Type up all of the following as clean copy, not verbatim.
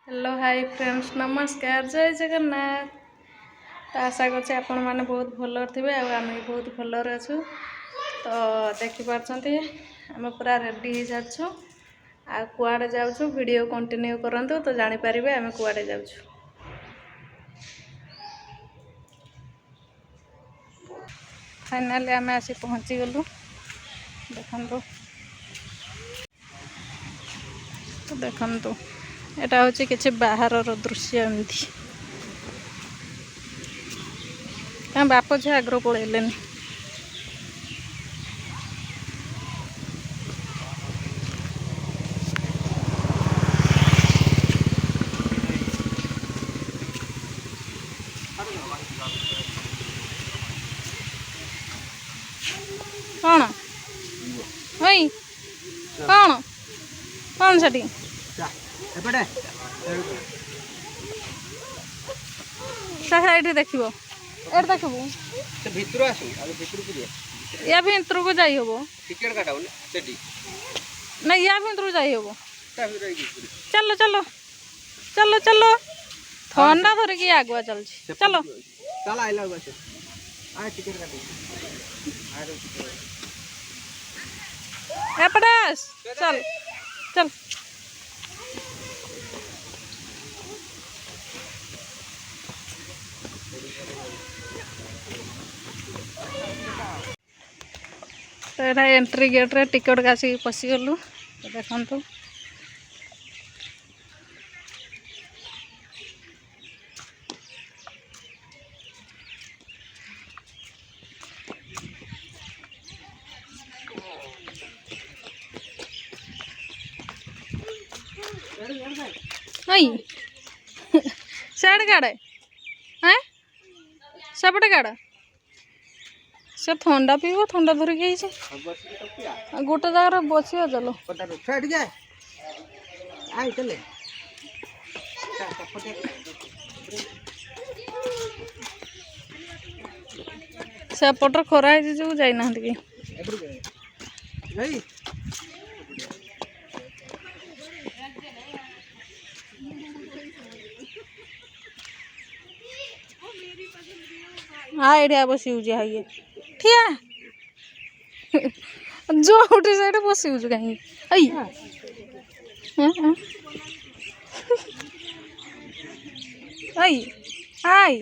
Hello hi friends नमस्कार जय जगन्नाथ। तो आशा करछे आपण माने बहुत भल थे आम भी बहुत भलर अच्छु। तो देखिपे आम पूरा रेडी हो सारू आ कुआड़े जाऊँ वीडियो कंटिन्यू करंतु तो जानीपर आम कुआड़े जाऊँ। फाइनाली आम आसी पहुँची गलु देखु तो देखु एटा हूँ किसी बाहर दृश्य एमती क्या बाप झी आग्रह पलैले कौन ओई कौन कौन से साइड देखो एट देखबू भितर आसू भितर को या भितर को जाई हबो टिकट काटाऊ सेठी ना या भितर को जाई हबो चलो चलो चलो चलो चलो ठंडा धरिकी आगुआ चलছি चलो चल आइला बस आ टिकट काटी एपड़ास चल चल तो यहाँ एंट्री गेट रे टिकट कासी पशिगलु तो देखु साइड गाड़े हैं सेपटे गाड़ से थंडा पीब थंडा धरिक गोटे जगह बसिया चलो सेपटर खरा है जो जाइना कि हाँ एरिया बस ये ठिया जो उठे साइड बस कहीं आई आई आई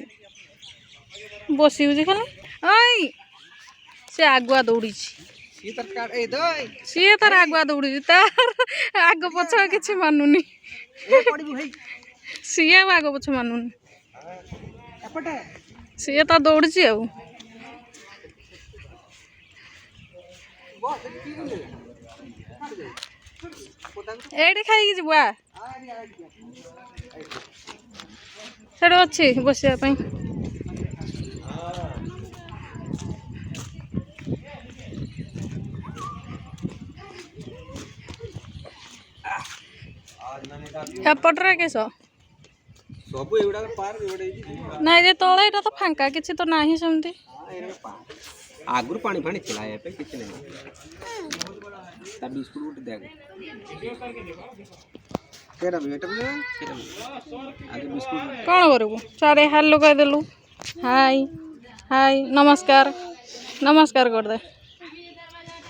बस खाली आई से आगुआ दौड़ी सी तार आगुआ दौड़ी तार आग पछ कि मानुनी सी आग पछ मानुनी सी तो दौड़ी आ एटी खाई जा सेठ अच्छी बसापी एपटे किस सब एगुडा पार ना ये तले तो फांका किसी तो ना सेमती आगुर पानी फानी चला पे किसी नहीं ता बिस्कुट उठ दे केरा बेटा भी आगे बिस्कुट कौन करू सारे हेलो कह देलु हाय हाय नमस्कार नमस्कार कर दे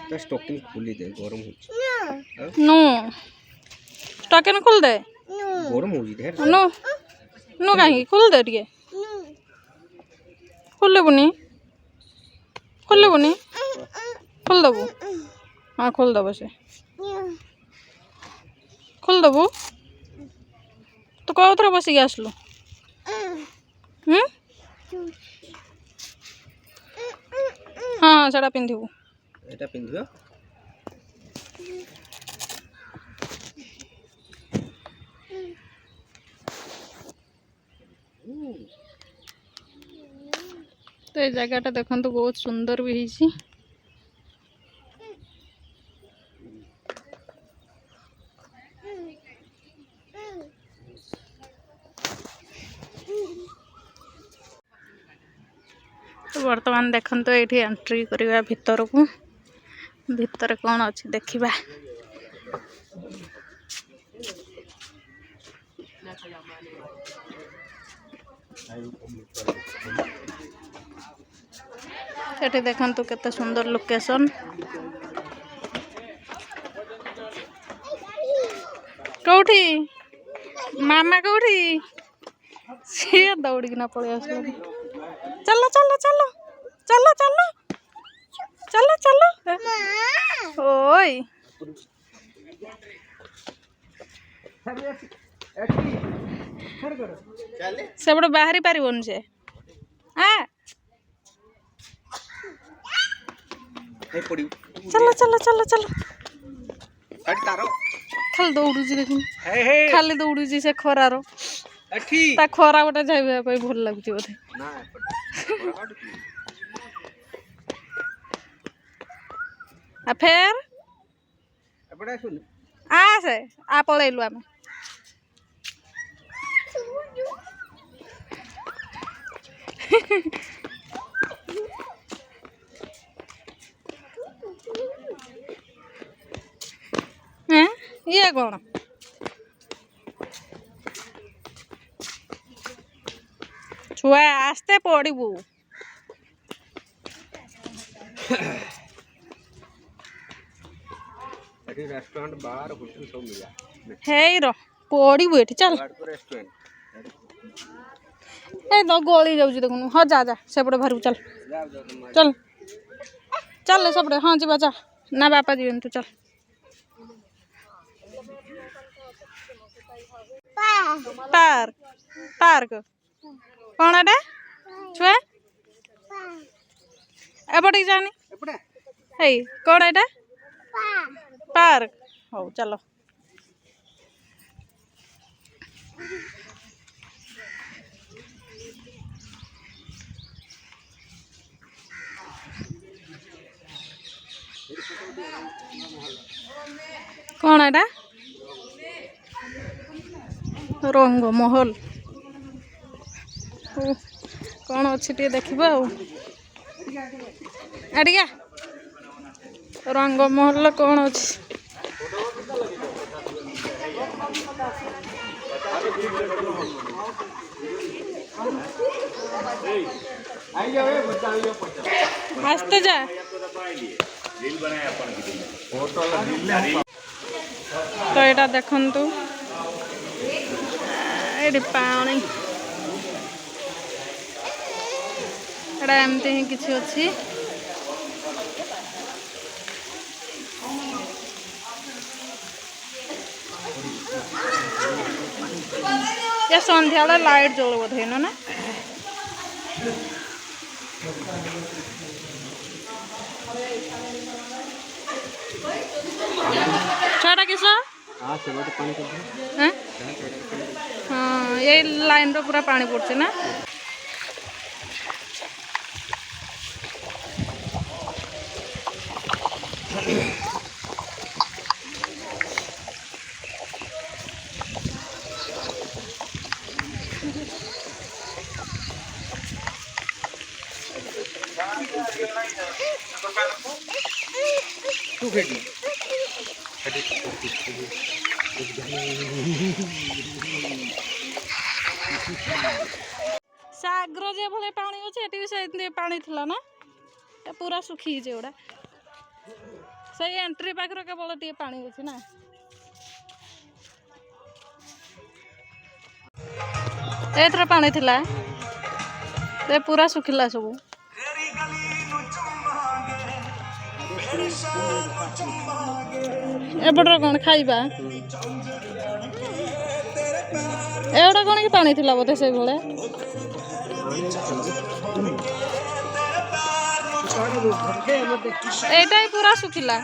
तो स्टॉकिंग खुली दे गरम हो नो स्टॉकिंग खोल दे गरम हो दे नो नो कहीं खोल दे टिके खोल लेबुनी खोल देबू हाँ खोल देव से खोल देबू तो कौ थर बसिक आसलु हाँ सेटा पिंधु एटा पिंधियो तो ये जगह देखो तो बहुत सुंदर भी है तो बर्तमान देखो तो ये एंट्री करवा भितर को भितर कौन अच्छी देखा एठी देखंतु केते सुंदर लोकेशन। कौठी मामा कौठी सी दौड़िकिना पड़े आसलो। चलो चलो चलो चलो चलो चलो चलो ओय सेपटे बाहरी पारिबन से चलो चलो चलो चलो खाली दौड़ुची देखुन खाली दौड़ुची से खरार ता खरा गोटे जाइबा पई भल लागुची बोधे आ फेर आ से आ पळेलु आमे हैं ये कौन छुआ आस्ते पड़बू रेस्टोरेंट बार होटल सब मिला हे रो पड़बू एठी चल रेस्टोरेंट ए तो गोली जाउची देखुन हाँ जा जा सेपटे बाहर चल चल चल सेपटे हाँ जी जा ना बापा जीवन तू चल पार्क पार्क कौन एटा छुआ एपटे जानी हे कौन एटा पार्क हो चलो कौन एटा रंग महल कौन अच्छी टे देखा आटिया रंग महल कौन अच्छी आस्ते जा तो यहाँ देखु ये पानी एटा एमती ही किसी अच्छी या संध्या बेला लाइट जल बोधे ना छाटा किस हाँ ये लाइन रो पूरा पानी पड़ছে ना तू खेटी सागर जे भले पानी अच्छे एटी भी से पानी थिला ना पूरा सुखी जेड़ा से एंट्री पाखर केवल टे पानी अच्छे ना एथर पानी थिला ते पूरा सुखिला सब एपटर कौन खाइबा एवटा कौन कि पानी थिला बोधे से भले एटा ही पूरा सुखिला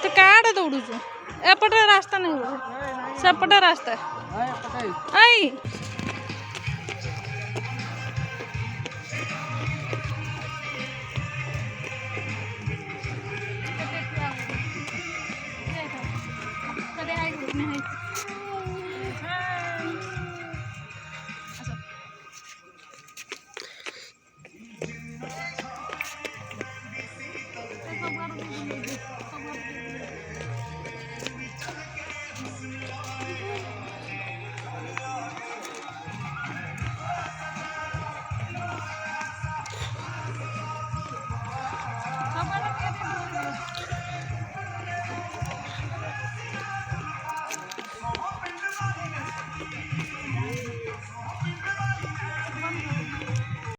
तो काड़े दौड़ू एपटे रास्ता नहीं बोले सेपटे रास्ता आई नहीं